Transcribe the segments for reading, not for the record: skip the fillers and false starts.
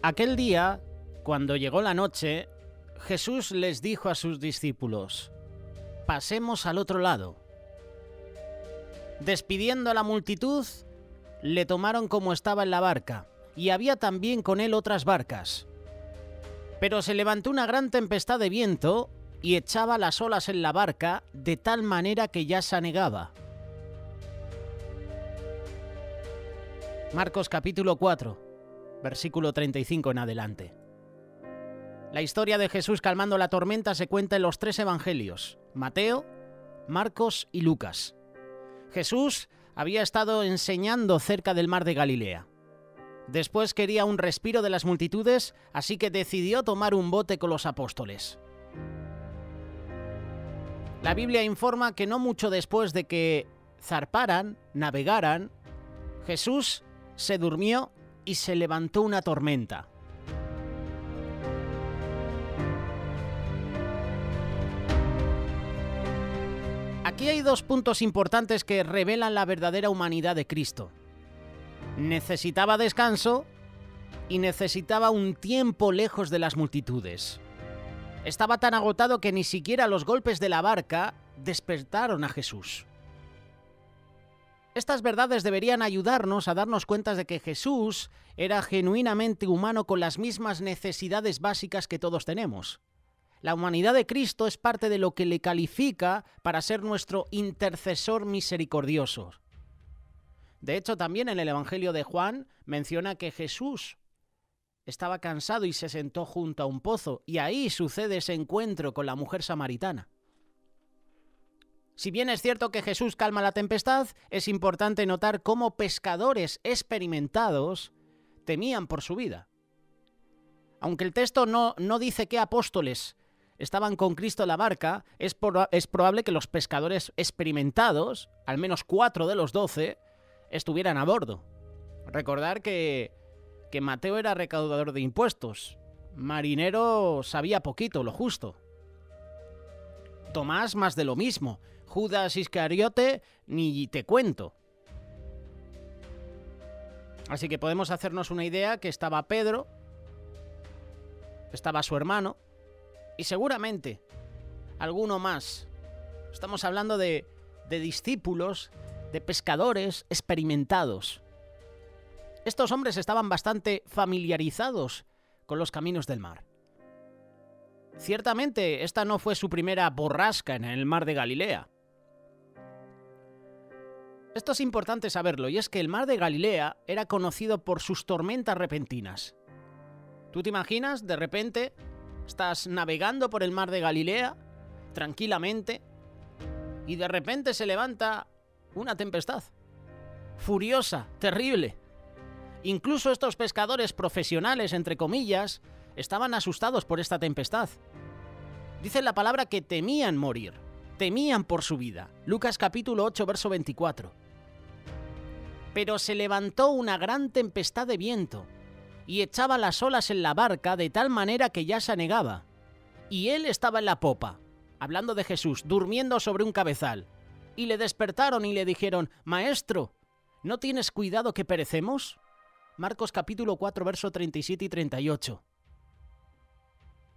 Aquel día, cuando llegó la noche, Jesús les dijo a sus discípulos: «Pasemos al otro lado». Despidiendo a la multitud, le tomaron como estaba en la barca, y había también con él otras barcas. Pero se levantó una gran tempestad de viento y echaba las olas en la barca de tal manera que ya se anegaba. Marcos capítulo 4, versículo 35 en adelante. La historia de Jesús calmando la tormenta se cuenta en los 3 evangelios: Mateo, Marcos y Lucas. Jesús había estado enseñando cerca del mar de Galilea. Después quería un respiro de las multitudes, así que decidió tomar un bote con los apóstoles. La Biblia informa que no mucho después de que zarparan, navegaran, Jesús se durmió y se levantó una tormenta. Aquí hay 2 puntos importantes que revelan la verdadera humanidad de Cristo. Necesitaba descanso y necesitaba un tiempo lejos de las multitudes. Estaba tan agotado que ni siquiera los golpes de la barca despertaron a Jesús. Estas verdades deberían ayudarnos a darnos cuenta de que Jesús era genuinamente humano con las mismas necesidades básicas que todos tenemos. La humanidad de Cristo es parte de lo que le califica para ser nuestro intercesor misericordioso. De hecho, también en el Evangelio de Juan menciona que Jesús estaba cansado y se sentó junto a un pozo, y ahí sucede ese encuentro con la mujer samaritana. Si bien es cierto que Jesús calma la tempestad, es importante notar cómo pescadores experimentados temían por su vida. Aunque el texto no dice qué apóstoles estaban con Cristo en la barca, es probable que los pescadores experimentados, al menos 4 de los 12, estuvieran a bordo. Recordar que Mateo era recaudador de impuestos. Marinero sabía poquito, lo justo. Tomás más de lo mismo. Judas Iscariote ni te cuento. Así que podemos hacernos una idea que estaba Pedro, estaba su hermano y seguramente alguno más. Estamos hablando de discípulos, de pescadores experimentados. Estos hombres estaban bastante familiarizados con los caminos del mar. Ciertamente, esta no fue su primera borrasca en el mar de Galilea. Esto es importante saberlo, y es que el mar de Galilea era conocido por sus tormentas repentinas. ¿Tú te imaginas? De repente, estás navegando por el mar de Galilea, tranquilamente, y de repente se levanta una tempestad. Furiosa, terrible. Incluso estos pescadores profesionales, entre comillas, estaban asustados por esta tempestad. Dice la palabra que temían morir, temían por su vida. Lucas capítulo 8, verso 24. Pero se levantó una gran tempestad de viento y echaba las olas en la barca de tal manera que ya se anegaba. Y él estaba en la popa, hablando de Jesús, durmiendo sobre un cabezal. Y le despertaron y le dijeron: «Maestro, ¿no tienes cuidado que perecemos?». Marcos capítulo 4, verso 37 y 38.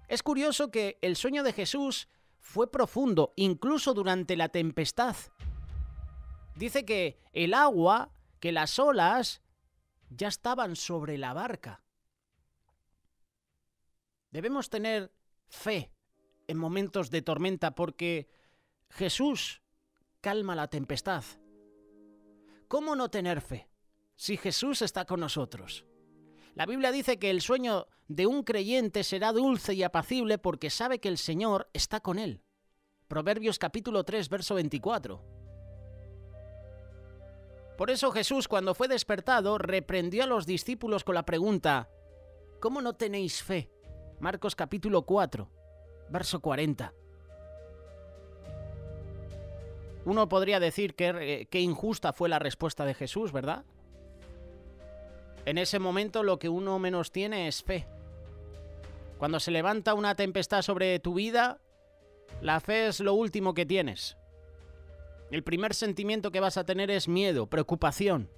Es curioso que el sueño de Jesús fue profundo, incluso durante la tempestad. Dice que el agua, que las olas, ya estaban sobre la barca. Debemos tener fe en momentos de tormenta porque Jesús calma la tempestad. ¿Cómo no tener fe si Jesús está con nosotros? La Biblia dice que el sueño de un creyente será dulce y apacible porque sabe que el Señor está con él. Proverbios capítulo 3, verso 24. Por eso Jesús, cuando fue despertado, reprendió a los discípulos con la pregunta: ¿cómo no tenéis fe? Marcos capítulo 4, verso 40. Uno podría decir que injusta fue la respuesta de Jesús, ¿verdad? En ese momento lo que uno menos tiene es fe. Cuando se levanta una tempestad sobre tu vida, la fe es lo último que tienes. El primer sentimiento que vas a tener es miedo, preocupación.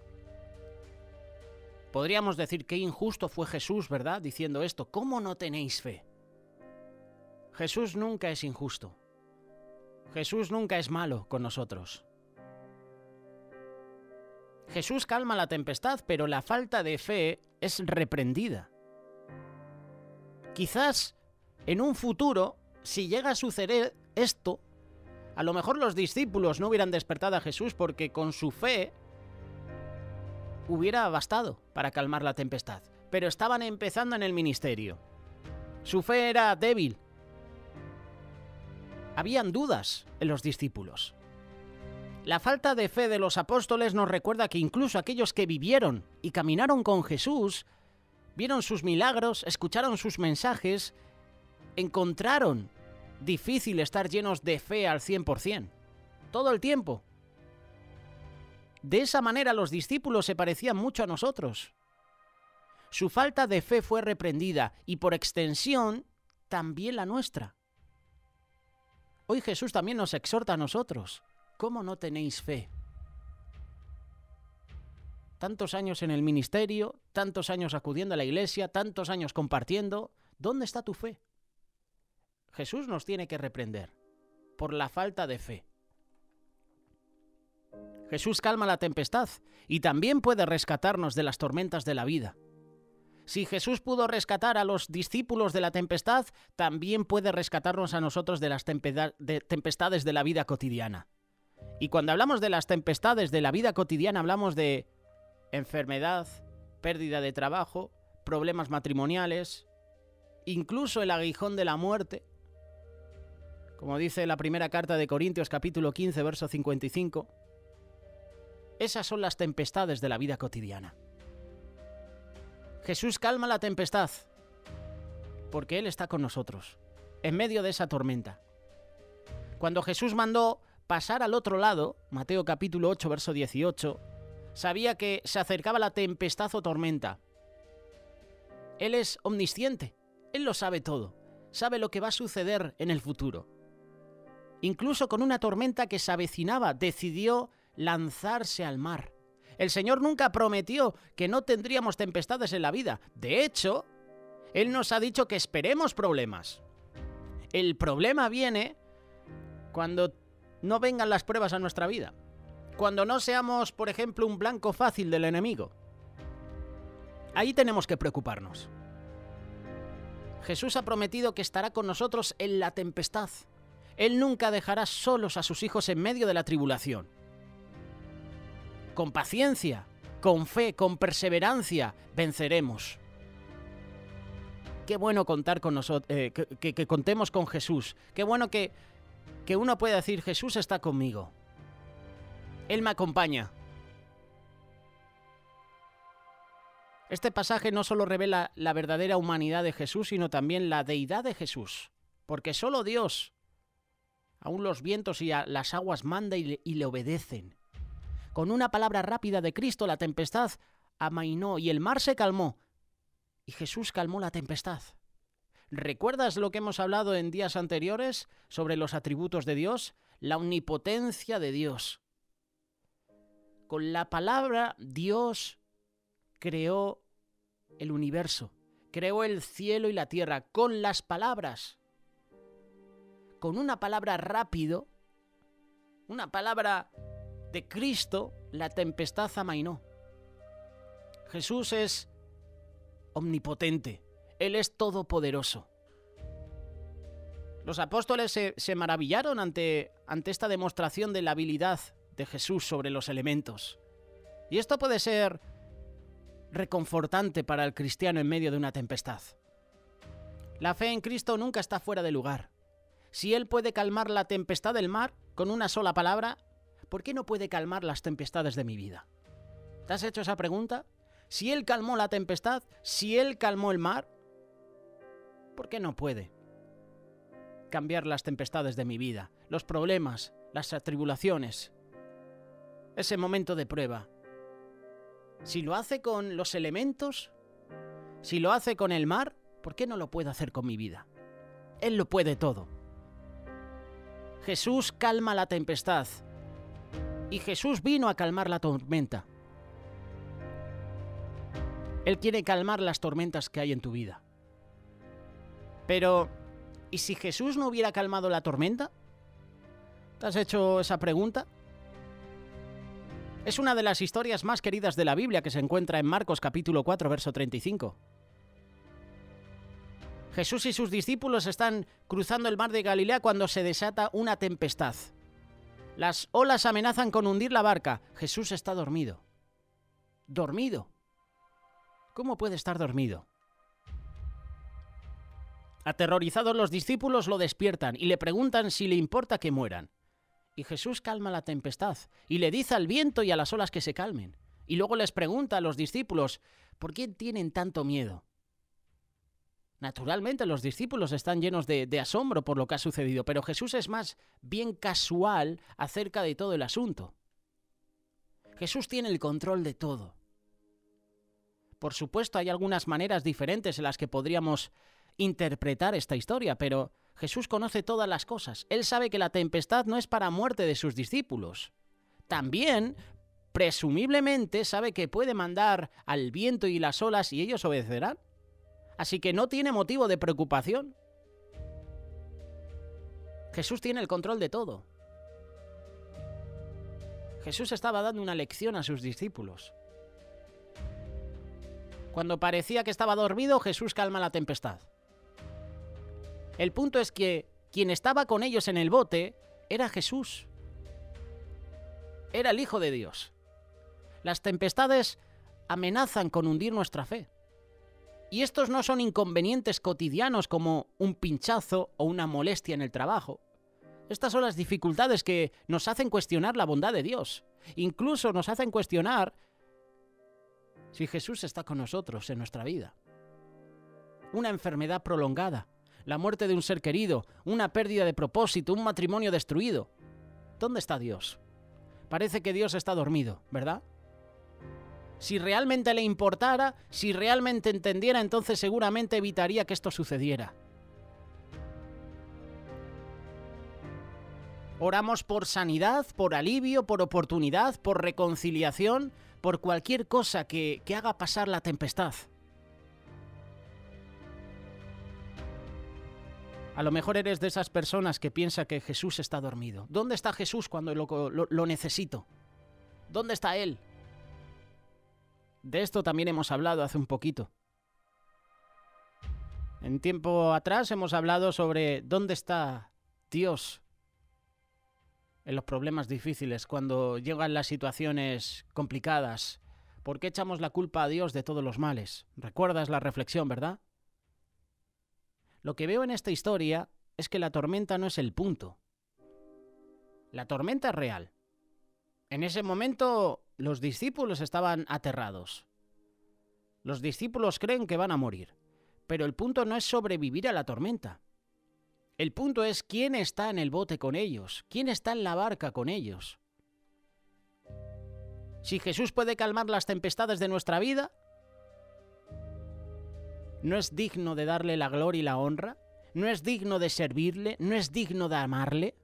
Podríamos decir qué injusto fue Jesús, ¿verdad? Diciendo esto, ¿cómo no tenéis fe? Jesús nunca es injusto. Jesús nunca es malo con nosotros. Jesús calma la tempestad, pero la falta de fe es reprendida. Quizás en un futuro, si llega a suceder esto, a lo mejor los discípulos no hubieran despertado a Jesús porque con su fe hubiera bastado para calmar la tempestad. Pero estaban empezando en el ministerio. Su fe era débil. Habían dudas en los discípulos. La falta de fe de los apóstoles nos recuerda que incluso aquellos que vivieron y caminaron con Jesús, vieron sus milagros, escucharon sus mensajes, encontraron difícil estar llenos de fe al 100%, todo el tiempo. De esa manera los discípulos se parecían mucho a nosotros. Su falta de fe fue reprendida y por extensión también la nuestra. Hoy Jesús también nos exhorta a nosotros. ¿Cómo no tenéis fe? Tantos años en el ministerio, tantos años acudiendo a la iglesia, tantos años compartiendo. ¿Dónde está tu fe? Jesús nos tiene que reprender por la falta de fe. Jesús calma la tempestad y también puede rescatarnos de las tormentas de la vida. Si Jesús pudo rescatar a los discípulos de la tempestad, también puede rescatarnos a nosotros de las tempestades de la vida cotidiana. Y cuando hablamos de las tempestades de la vida cotidiana, hablamos de enfermedad, pérdida de trabajo, problemas matrimoniales, incluso el aguijón de la muerte. Como dice la primera carta de Corintios, capítulo 15, verso 55. Esas son las tempestades de la vida cotidiana. Jesús calma la tempestad porque Él está con nosotros, en medio de esa tormenta. Cuando Jesús mandó pasar al otro lado, Mateo capítulo 8, verso 18, sabía que se acercaba la tempestad o tormenta. Él es omnisciente, Él lo sabe todo, sabe lo que va a suceder en el futuro. Incluso con una tormenta que se avecinaba, decidió lanzarse al mar. El Señor nunca prometió que no tendríamos tempestades en la vida. De hecho, Él nos ha dicho que esperemos problemas. El problema viene cuando no vengan las pruebas a nuestra vida. Cuando no seamos, por ejemplo, un blanco fácil del enemigo. Ahí tenemos que preocuparnos. Jesús ha prometido que estará con nosotros en la tempestad. Él nunca dejará solos a sus hijos en medio de la tribulación. Con paciencia, con fe, con perseverancia, venceremos. Qué bueno contar con nosotros, que contemos con Jesús. Qué bueno que uno pueda decir, Jesús está conmigo. Él me acompaña. Este pasaje no solo revela la verdadera humanidad de Jesús, sino también la deidad de Jesús. Porque solo Dios, aún los vientos y las aguas manda y le obedecen. Con una palabra rápida de Cristo, la tempestad amainó y el mar se calmó. Y Jesús calmó la tempestad. ¿Recuerdas lo que hemos hablado en días anteriores sobre los atributos de Dios? La omnipotencia de Dios. Con la palabra Dios creó el universo, creó el cielo y la tierra, con las palabras. Con una palabra rápido, una palabra de Cristo, la tempestad amainó. Jesús es omnipotente, Él es todopoderoso. Los apóstoles se maravillaron ante esta demostración de la habilidad de Jesús sobre los elementos. Y esto puede ser reconfortante para el cristiano en medio de una tempestad. La fe en Cristo nunca está fuera de lugar. Si Él puede calmar la tempestad del mar con una sola palabra, ¿por qué no puede calmar las tempestades de mi vida? ¿Te has hecho esa pregunta? Si Él calmó la tempestad, si Él calmó el mar, ¿por qué no puede cambiar las tempestades de mi vida, los problemas, las atribulaciones, ese momento de prueba? Si lo hace con los elementos, si lo hace con el mar, ¿por qué no lo puede hacer con mi vida? Él lo puede todo. Jesús calma la tempestad. Y Jesús vino a calmar la tormenta. Él quiere calmar las tormentas que hay en tu vida. Pero, ¿y si Jesús no hubiera calmado la tormenta? ¿Te has hecho esa pregunta? Es una de las historias más queridas de la Biblia que se encuentra en Marcos capítulo 4, verso 35. Jesús y sus discípulos están cruzando el mar de Galilea cuando se desata una tempestad. Las olas amenazan con hundir la barca. Jesús está dormido. ¿Dormido? ¿Cómo puede estar dormido? Aterrorizados los discípulos lo despiertan y le preguntan si le importa que mueran. Y Jesús calma la tempestad y le dice al viento y a las olas que se calmen. Y luego les pregunta a los discípulos, ¿por qué tienen tanto miedo? Naturalmente los discípulos están llenos de asombro por lo que ha sucedido, pero Jesús es más bien casual acerca de todo el asunto. Jesús tiene el control de todo. Por supuesto, hay algunas maneras diferentes en las que podríamos interpretar esta historia, pero Jesús conoce todas las cosas. Él sabe que la tempestad no es para muerte de sus discípulos. También, presumiblemente, sabe que puede mandar al viento y las olas y ellos obedecerán. Así que no tiene motivo de preocupación. Jesús tiene el control de todo. Jesús estaba dando una lección a sus discípulos. Cuando parecía que estaba dormido, Jesús calma la tempestad. El punto es que quien estaba con ellos en el bote era Jesús. Era el Hijo de Dios. Las tempestades amenazan con hundir nuestra fe. Y estos no son inconvenientes cotidianos como un pinchazo o una molestia en el trabajo. Estas son las dificultades que nos hacen cuestionar la bondad de Dios. Incluso nos hacen cuestionar si Jesús está con nosotros en nuestra vida. Una enfermedad prolongada, la muerte de un ser querido, una pérdida de propósito, un matrimonio destruido. ¿Dónde está Dios? Parece que Dios está dormido, ¿verdad? Si realmente le importara, si realmente entendiera, entonces seguramente evitaría que esto sucediera. Oramos por sanidad, por alivio, por oportunidad, por reconciliación, por cualquier cosa que haga pasar la tempestad. A lo mejor eres de esas personas que piensa que Jesús está dormido. ¿Dónde está Jesús cuando lo necesito? ¿Dónde está Él? De esto también hemos hablado hace un poquito. En tiempo atrás hemos hablado sobre dónde está Dios en los problemas difíciles, cuando llegan las situaciones complicadas. ¿Por qué echamos la culpa a Dios de todos los males? ¿Recuerdas la reflexión, verdad? Lo que veo en esta historia es que la tormenta no es el punto. La tormenta es real. En ese momento los discípulos estaban aterrados. Los discípulos creen que van a morir. Pero el punto no es sobrevivir a la tormenta. El punto es quién está en el bote con ellos, quién está en la barca con ellos. Si Jesús puede calmar las tempestades de nuestra vida, ¿no es digno de darle la gloria y la honra? ¿No es digno de servirle? ¿No es digno de amarle?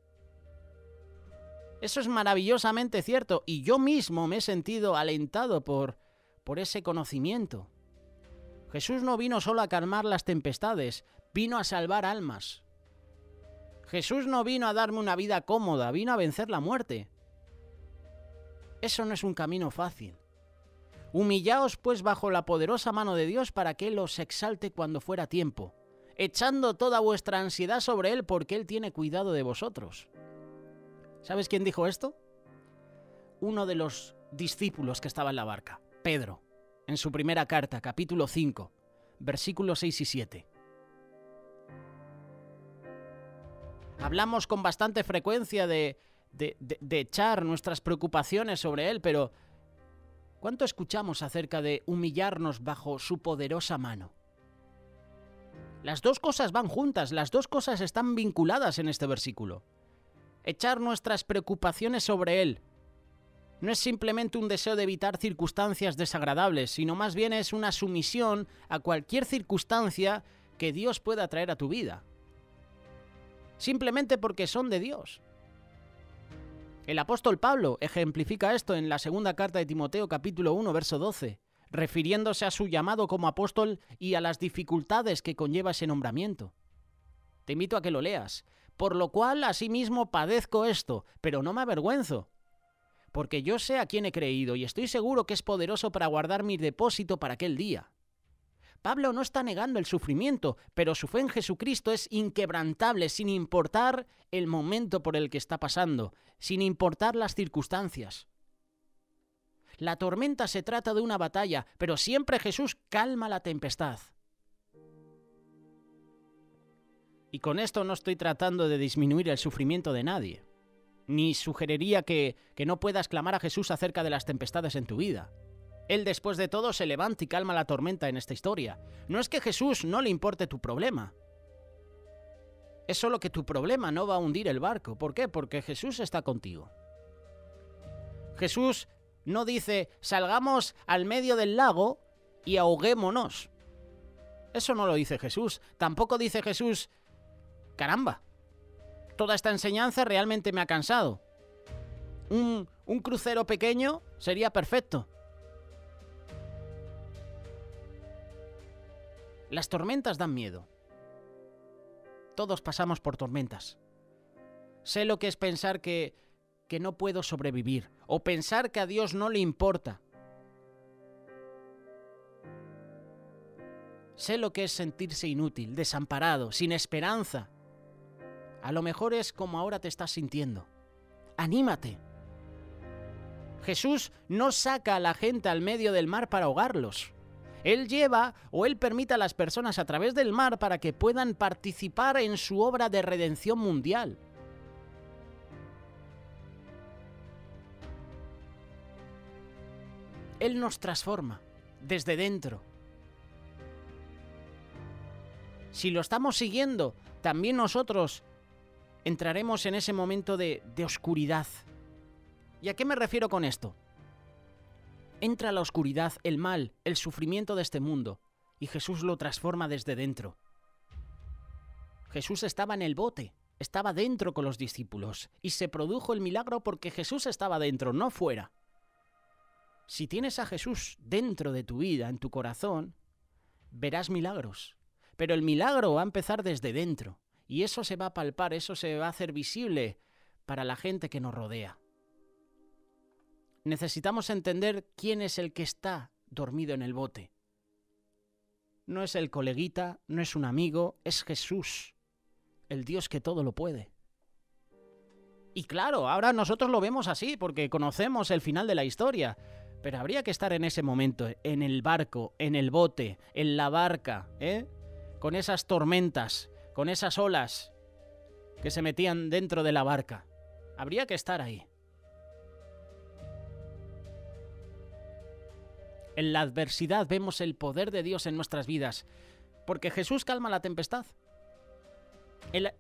Eso es maravillosamente cierto y yo mismo me he sentido alentado por ese conocimiento. Jesús no vino solo a calmar las tempestades, vino a salvar almas. Jesús no vino a darme una vida cómoda, vino a vencer la muerte. Eso no es un camino fácil. Humillaos pues bajo la poderosa mano de Dios para que Él os exalte cuando fuera tiempo, echando toda vuestra ansiedad sobre Él porque Él tiene cuidado de vosotros. ¿Sabes quién dijo esto? Uno de los discípulos que estaba en la barca, Pedro, en su primera carta, capítulo 5, versículos 6 y 7. Hablamos con bastante frecuencia de echar nuestras preocupaciones sobre Él, pero ¿cuánto escuchamos acerca de humillarnos bajo su poderosa mano? Las dos cosas van juntas, las dos cosas están vinculadas en este versículo. Echar nuestras preocupaciones sobre Él no es simplemente un deseo de evitar circunstancias desagradables, sino más bien es una sumisión a cualquier circunstancia que Dios pueda traer a tu vida. Simplemente porque son de Dios. El apóstol Pablo ejemplifica esto en la segunda carta de Timoteo, capítulo 1, verso 12. refiriéndose a su llamado como apóstol y a las dificultades que conlleva ese nombramiento. Te invito a que lo leas. Por lo cual, asimismo, padezco esto, pero no me avergüenzo, porque yo sé a quién he creído y estoy seguro que es poderoso para guardar mi depósito para aquel día. Pablo no está negando el sufrimiento, pero su fe en Jesucristo es inquebrantable, sin importar el momento por el que está pasando, sin importar las circunstancias. La tormenta se trata de una batalla, pero siempre Jesús calma la tempestad. Y con esto no estoy tratando de disminuir el sufrimiento de nadie, ni sugeriría que no puedas clamar a Jesús acerca de las tempestades en tu vida. Él, después de todo, se levanta y calma la tormenta en esta historia. No es que Jesús no le importe tu problema. Es solo que tu problema no va a hundir el barco. ¿Por qué? Porque Jesús está contigo. Jesús no dice, salgamos al medio del lago y ahoguémonos. Eso no lo dice Jesús. Tampoco dice Jesús, caramba, toda esta enseñanza realmente me ha cansado. Un crucero pequeño sería perfecto. Las tormentas dan miedo. Todos pasamos por tormentas. Sé lo que es pensar que no puedo sobrevivir, o pensar que a Dios no le importa. Sé lo que es sentirse inútil, desamparado, sin esperanza. A lo mejor es como ahora te estás sintiendo. ¡Anímate! Jesús no saca a la gente al medio del mar para ahogarlos. Él lleva o Él permite a las personas a través del mar para que puedan participar en su obra de redención mundial. Él nos transforma desde dentro. Si lo estamos siguiendo, también nosotros entraremos en ese momento de oscuridad. ¿Y a qué me refiero con esto? Entra la oscuridad, el mal, el sufrimiento de este mundo, y Jesús lo transforma desde dentro. Jesús estaba en el bote, estaba dentro con los discípulos, y se produjo el milagro porque Jesús estaba dentro, no fuera. Si tienes a Jesús dentro de tu vida, en tu corazón, verás milagros. Pero el milagro va a empezar desde dentro, y eso se va a palpar, eso se va a hacer visible para la gente que nos rodea. Necesitamos entender quién es el que está dormido en el bote. No es el coleguita, no es un amigo, es Jesús, el Dios que todo lo puede. Y claro, ahora nosotros lo vemos así porque conocemos el final de la historia, pero habría que estar en ese momento, en el barco, en el bote, en la barca, con esas tormentas, con esas olas que se metían dentro de la barca. Habría que estar ahí. En la adversidad vemos el poder de Dios en nuestras vidas, porque Jesús calma la tempestad.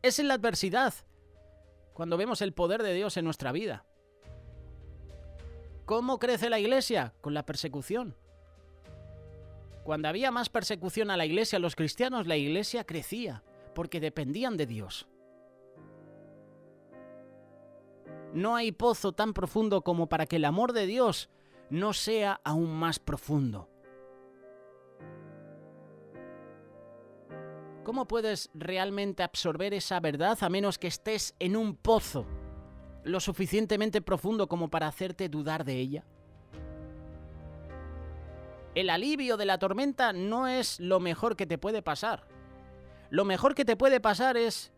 Es en la adversidad cuando vemos el poder de Dios en nuestra vida. ¿Cómo crece la iglesia? Con la persecución. Cuando había más persecución a la iglesia, a los cristianos, la iglesia crecía, porque dependían de Dios. No hay pozo tan profundo como para que el amor de Dios no sea aún más profundo. ¿Cómo puedes realmente absorber esa verdad a menos que estés en un pozo lo suficientemente profundo como para hacerte dudar de ella? El alivio de la tormenta no es lo mejor que te puede pasar. Lo mejor que te puede pasar es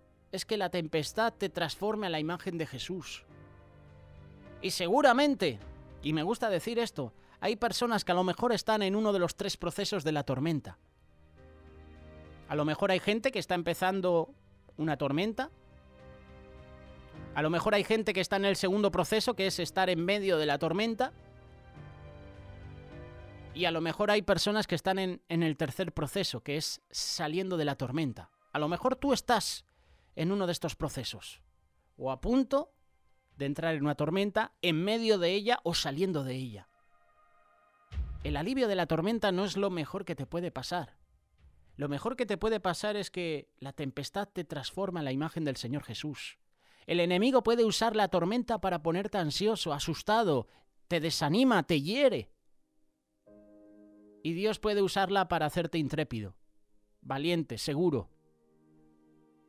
que la tempestad te transforme a la imagen de Jesús. Y seguramente, y me gusta decir esto, hay personas que a lo mejor están en uno de los 3 procesos de la tormenta. A lo mejor hay gente que está empezando una tormenta. A lo mejor hay gente que está en el segundo proceso, que es estar en medio de la tormenta. Y a lo mejor hay personas que están en el tercer proceso, que es saliendo de la tormenta. A lo mejor tú estás en uno de estos procesos, o a punto de entrar en una tormenta, en medio de ella o saliendo de ella. El alivio de la tormenta no es lo mejor que te puede pasar. Lo mejor que te puede pasar es que la tempestad te transforma en la imagen del Señor Jesús. El enemigo puede usar la tormenta para ponerte ansioso, asustado, te desanima, te hiere. Y Dios puede usarla para hacerte intrépido, valiente, seguro,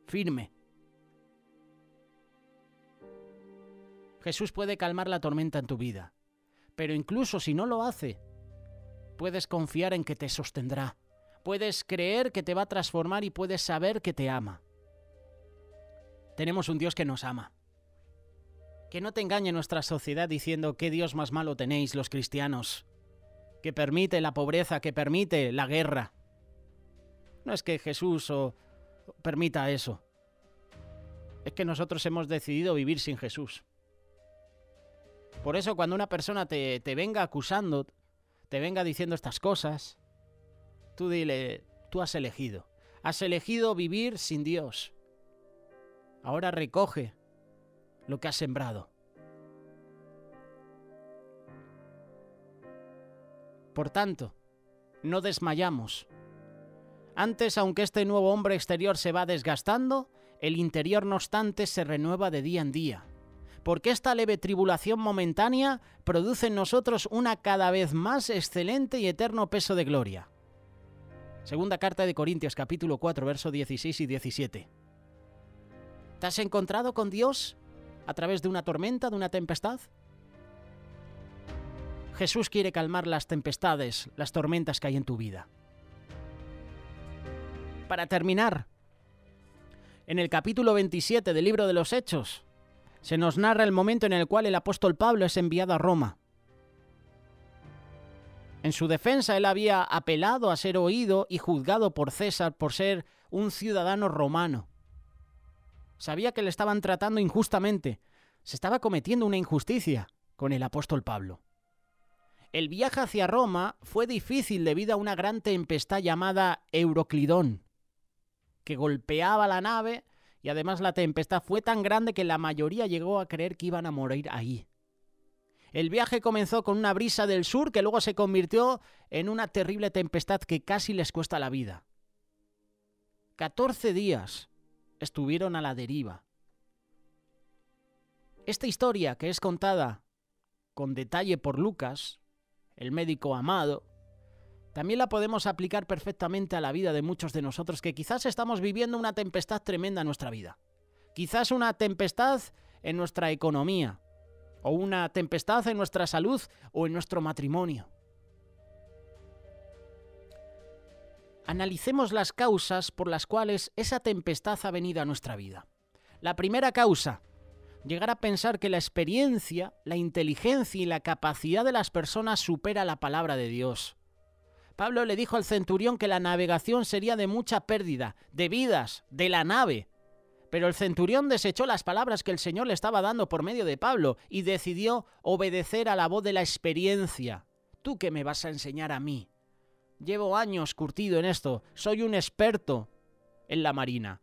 firme. Jesús puede calmar la tormenta en tu vida, pero incluso si no lo hace, puedes confiar en que te sostendrá. Puedes creer que te va a transformar y puedes saber que te ama. Tenemos un Dios que nos ama. Que no te engañe nuestra sociedad diciendo qué Dios más malo tenéis los cristianos, que permite la pobreza, que permite la guerra. No es que Jesús permita eso. Es que nosotros hemos decidido vivir sin Jesús. Por eso cuando una persona te venga acusando, te venga diciendo estas cosas, tú dile, tú has elegido vivir sin Dios. Ahora recoge lo que has sembrado. Por tanto, no desmayamos. Antes, aunque este nuevo hombre exterior se va desgastando, el interior no obstante se renueva de día en día. Porque esta leve tribulación momentánea produce en nosotros una cada vez más excelente y eterno peso de gloria. Segunda carta de Corintios, capítulo 4, versos 16 y 17. ¿Te has encontrado con Dios a través de una tormenta, de una tempestad? Jesús quiere calmar las tempestades, las tormentas que hay en tu vida. Para terminar, en el capítulo 27 del libro de los Hechos, se nos narra el momento en el cual el apóstol Pablo es enviado a Roma. En su defensa, él había apelado a ser oído y juzgado por César por ser un ciudadano romano. Sabía que le estaban tratando injustamente. Se estaba cometiendo una injusticia con el apóstol Pablo. El viaje hacia Roma fue difícil debido a una gran tempestad llamada Euroclidón, que golpeaba la nave, y además la tempestad fue tan grande que la mayoría llegó a creer que iban a morir ahí. El viaje comenzó con una brisa del sur que luego se convirtió en una terrible tempestad que casi les cuesta la vida. 14 días estuvieron a la deriva. Esta historia, que es contada con detalle por Lucas, el médico amado, también la podemos aplicar perfectamente a la vida de muchos de nosotros que quizás estamos viviendo una tempestad tremenda en nuestra vida. Quizás una tempestad en nuestra economía, o una tempestad en nuestra salud o en nuestro matrimonio. Analicemos las causas por las cuales esa tempestad ha venido a nuestra vida. La primera causa, llegar a pensar que la experiencia, la inteligencia y la capacidad de las personas supera la palabra de Dios. Pablo le dijo al centurión que la navegación sería de mucha pérdida, de vidas, de la nave. Pero el centurión desechó las palabras que el Señor le estaba dando por medio de Pablo y decidió obedecer a la voz de la experiencia. ¿Tú qué me vas a enseñar a mí? Llevo años curtido en esto, soy un experto en la marina.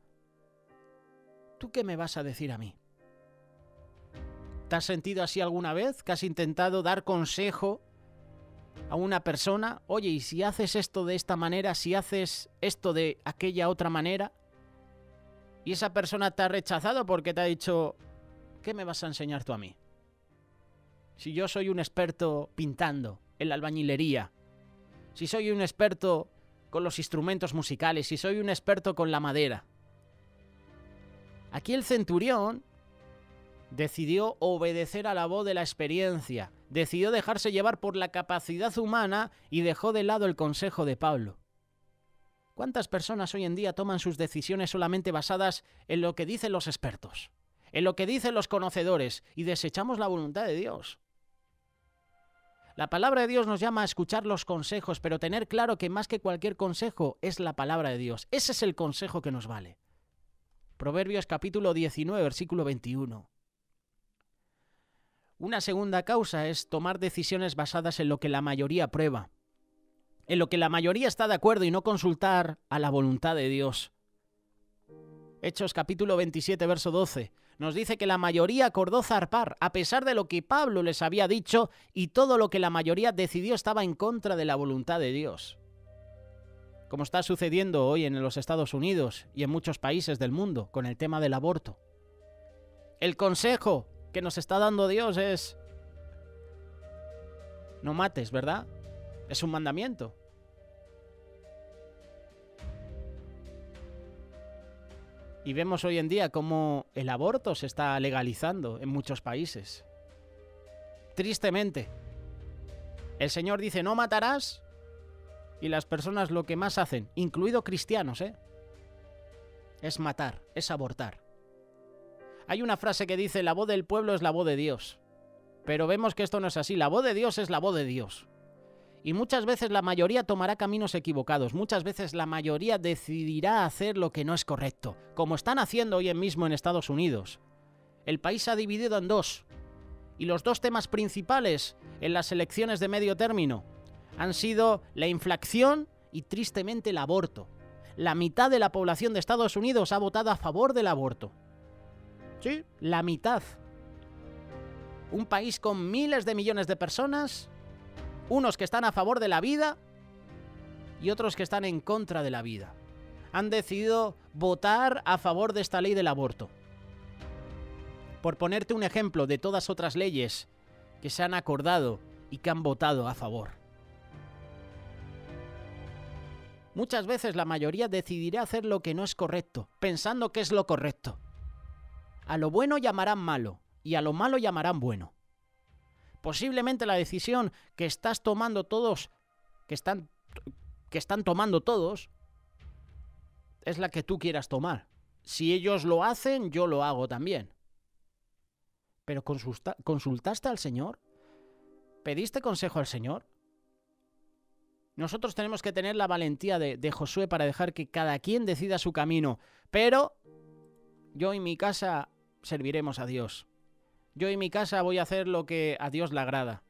¿Tú qué me vas a decir a mí? ¿Te has sentido así alguna vez? ¿Que has intentado dar consejo a una persona? Oye, ¿y si haces esto de esta manera? ¿Si haces esto de aquella otra manera? Y esa persona te ha rechazado porque te ha dicho, ¿qué me vas a enseñar tú a mí? Si yo soy un experto pintando en la albañilería, si soy un experto con los instrumentos musicales, si soy un experto con la madera. Aquí el centurión decidió obedecer a la voz de la experiencia, decidió dejarse llevar por la capacidad humana y dejó de lado el consejo de Pablo. ¿Cuántas personas hoy en día toman sus decisiones solamente basadas en lo que dicen los expertos, en lo que dicen los conocedores, y desechamos la voluntad de Dios? La palabra de Dios nos llama a escuchar los consejos, pero tener claro que más que cualquier consejo es la palabra de Dios. Ese es el consejo que nos vale. Proverbios capítulo 19, versículo 21. Una segunda causa es tomar decisiones basadas en lo que la mayoría aprueba, en lo que la mayoría está de acuerdo y no consultar a la voluntad de Dios. Hechos capítulo 27, verso 12, nos dice que la mayoría acordó zarpar, a pesar de lo que Pablo les había dicho, y todo lo que la mayoría decidió estaba en contra de la voluntad de Dios. Como está sucediendo hoy en los Estados Unidos y en muchos países del mundo con el tema del aborto. El consejo que nos está dando Dios es: no mates, ¿verdad? Es un mandamiento. Y vemos hoy en día cómo el aborto se está legalizando en muchos países. Tristemente. El Señor dice, no matarás, y las personas lo que más hacen, incluido cristianos, es matar, es abortar. Hay una frase que dice, la voz del pueblo es la voz de Dios. Pero vemos que esto no es así, la voz de Dios es la voz de Dios. Y muchas veces la mayoría tomará caminos equivocados, muchas veces la mayoría decidirá hacer lo que no es correcto, como están haciendo hoy mismo en Estados Unidos. El país se ha dividido en dos, y los dos temas principales en las elecciones de medio término han sido la inflación y tristemente el aborto. La mitad de la población de Estados Unidos ha votado a favor del aborto. Sí, la mitad. Un país con miles de millones de personas, unos que están a favor de la vida y otros que están en contra de la vida. Han decidido votar a favor de esta ley del aborto. Por ponerte un ejemplo de todas otras leyes que se han acordado y que han votado a favor. Muchas veces la mayoría decidirá hacer lo que no es correcto, pensando que es lo correcto. A lo bueno llamarán malo y a lo malo llamarán bueno. Posiblemente la decisión que estás tomando todos, que están tomando todos, es la que tú quieras tomar. Si ellos lo hacen, yo lo hago también. ¿Pero consultaste al Señor? ¿Pediste consejo al Señor? Nosotros tenemos que tener la valentía de Josué para dejar que cada quien decida su camino. Pero yo y mi casa serviremos a Dios. Yo y mi casa voy a hacer lo que a Dios le agrada.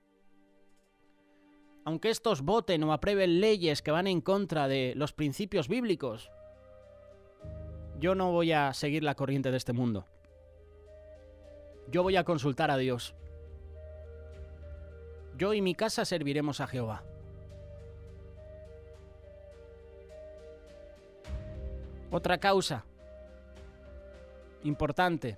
Aunque estos voten o aprueben leyes que van en contra de los principios bíblicos, yo no voy a seguir la corriente de este mundo. Yo voy a consultar a Dios. Yo y mi casa serviremos a Jehová. Otra causa importante.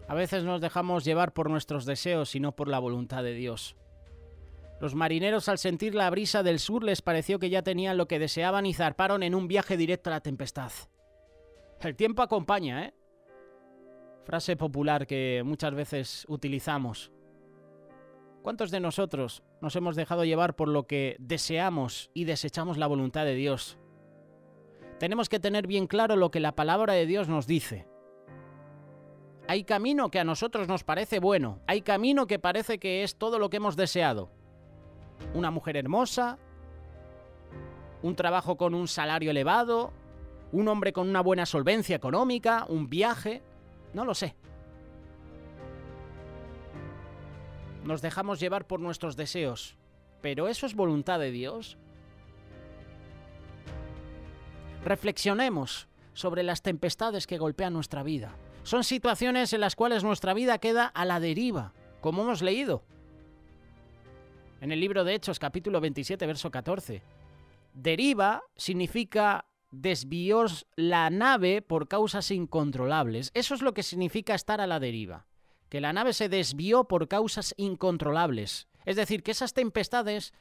A veces nos dejamos llevar por nuestros deseos y no por la voluntad de Dios. Los marineros, al sentir la brisa del sur, les pareció que ya tenían lo que deseaban y zarparon en un viaje directo a la tempestad. El tiempo acompaña, Frase popular que muchas veces utilizamos. ¿Cuántos de nosotros nos hemos dejado llevar por lo que deseamos y desechamos la voluntad de Dios? Tenemos que tener bien claro lo que la palabra de Dios nos dice. Hay camino que a nosotros nos parece bueno, hay camino que parece que es todo lo que hemos deseado. Una mujer hermosa, un trabajo con un salario elevado, un hombre con una buena solvencia económica, un viaje, no lo sé. Nos dejamos llevar por nuestros deseos, ¿pero eso es voluntad de Dios? Reflexionemos sobre las tempestades que golpean nuestra vida. Son situaciones en las cuales nuestra vida queda a la deriva, como hemos leído. En el libro de Hechos, capítulo 27, verso 14. Deriva significa desvió la nave por causas incontrolables. Eso es lo que significa estar a la deriva. Que la nave se desvió por causas incontrolables. Es decir, que esas tempestades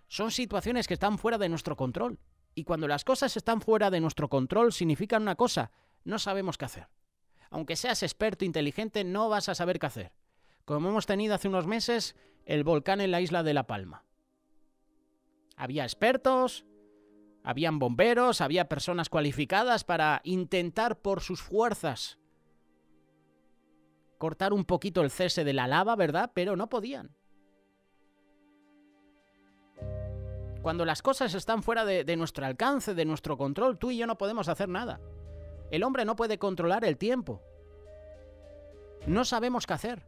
son situaciones que están fuera de nuestro control. Y cuando las cosas están fuera de nuestro control significan una cosa, no sabemos qué hacer. Aunque seas experto, inteligente, no vas a saber qué hacer. Como hemos tenido hace unos meses el volcán en la isla de La Palma. Había expertos, habían bomberos, había personas cualificadas para intentar por sus fuerzas cortar un poquito el cese de la lava, ¿verdad? Pero no podían. Cuando las cosas están fuera de nuestro alcance, de nuestro control, tú y yo no podemos hacer nada. El hombre no puede controlar el tiempo. No sabemos qué hacer.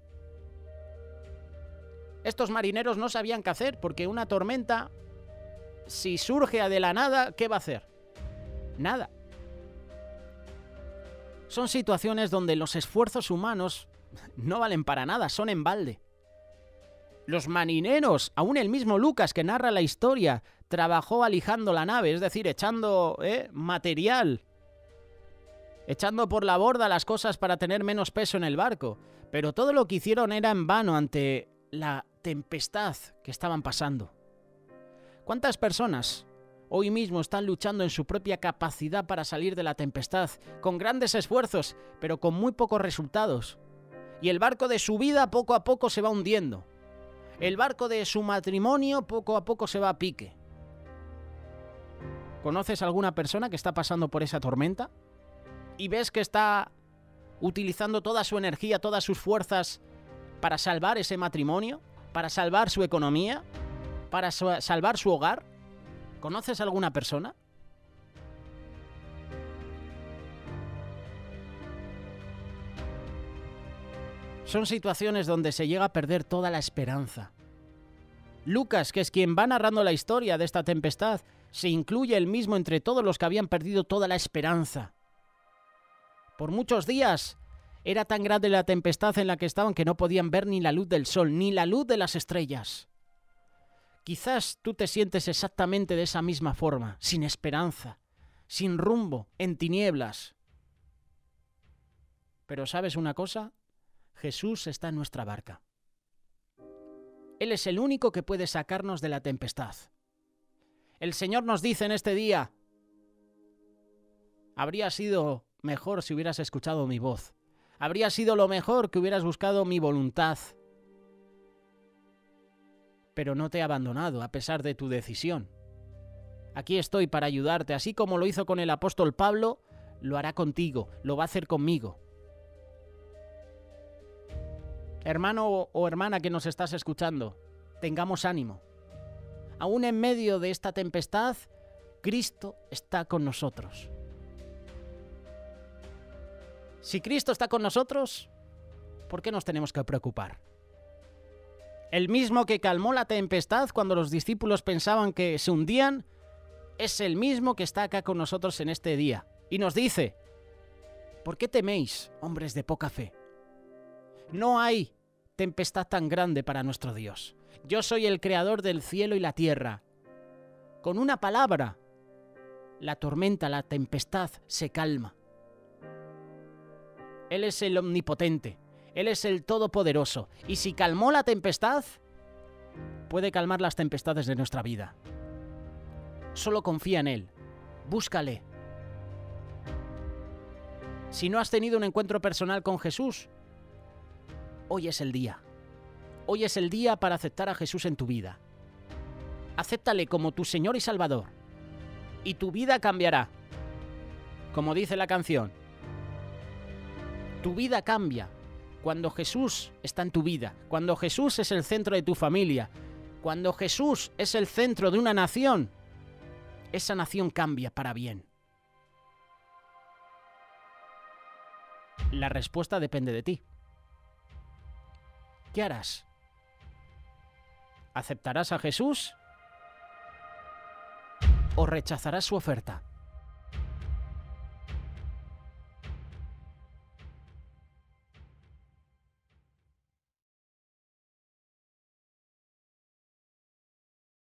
Estos marineros no sabían qué hacer porque una tormenta, si surge de la nada, ¿qué va a hacer? Nada. Son situaciones donde los esfuerzos humanos no valen para nada, son en balde. Los marineros, aún el mismo Lucas que narra la historia, trabajó alijando la nave, es decir, echando material, echando por la borda las cosas para tener menos peso en el barco. Pero todo lo que hicieron era en vano ante la tempestad que estaban pasando. ¿Cuántas personas hoy mismo están luchando en su propia capacidad para salir de la tempestad, con grandes esfuerzos, pero con muy pocos resultados. Y el barco de su vida poco a poco se va hundiendo. El barco de su matrimonio poco a poco se va a pique. ¿Conoces alguna persona que está pasando por esa tormenta? ¿Y ves que está utilizando toda su energía, todas sus fuerzas para salvar ese matrimonio? ¿Para salvar su economía? ¿Para salvar su hogar? ¿Conoces alguna persona? Son situaciones donde se llega a perder toda la esperanza. Lucas, que es quien va narrando la historia de esta tempestad, se incluye él mismo entre todos los que habían perdido toda la esperanza. Por muchos días era tan grande la tempestad en la que estaban que no podían ver ni la luz del sol, ni la luz de las estrellas. Quizás tú te sientes exactamente de esa misma forma, sin esperanza, sin rumbo, en tinieblas. Pero ¿sabes una cosa? Jesús está en nuestra barca. Él es el único que puede sacarnos de la tempestad. El Señor nos dice en este día: habría sido mejor si hubieras escuchado mi voz. Habría sido lo mejor que hubieras buscado mi voluntad. Pero no te he abandonado a pesar de tu decisión. Aquí estoy para ayudarte, así como lo hizo con el apóstol Pablo, lo hará contigo, lo va a hacer conmigo. Hermano o hermana que nos estás escuchando, tengamos ánimo. Aún en medio de esta tempestad, Cristo está con nosotros. Si Cristo está con nosotros, ¿por qué nos tenemos que preocupar? El mismo que calmó la tempestad cuando los discípulos pensaban que se hundían, es el mismo que está acá con nosotros en este día. Y nos dice: ¿por qué teméis, hombres de poca fe? No hay tempestad tan grande para nuestro Dios. Yo soy el creador del cielo y la tierra. Con una palabra, la tormenta, la tempestad se calma. Él es el omnipotente, Él es el todopoderoso. Y si calmó la tempestad, puede calmar las tempestades de nuestra vida. Solo confía en Él, búscale. Si no has tenido un encuentro personal con Jesús, hoy es el día. Hoy es el día para aceptar a Jesús en tu vida. Acéptale como tu Señor y Salvador, y tu vida cambiará. Como dice la canción, tu vida cambia cuando Jesús está en tu vida, cuando Jesús es el centro de tu familia, cuando Jesús es el centro de una nación. Esa nación cambia para bien. La respuesta depende de ti. ¿Qué harás? ¿Aceptarás a Jesús o rechazarás su oferta?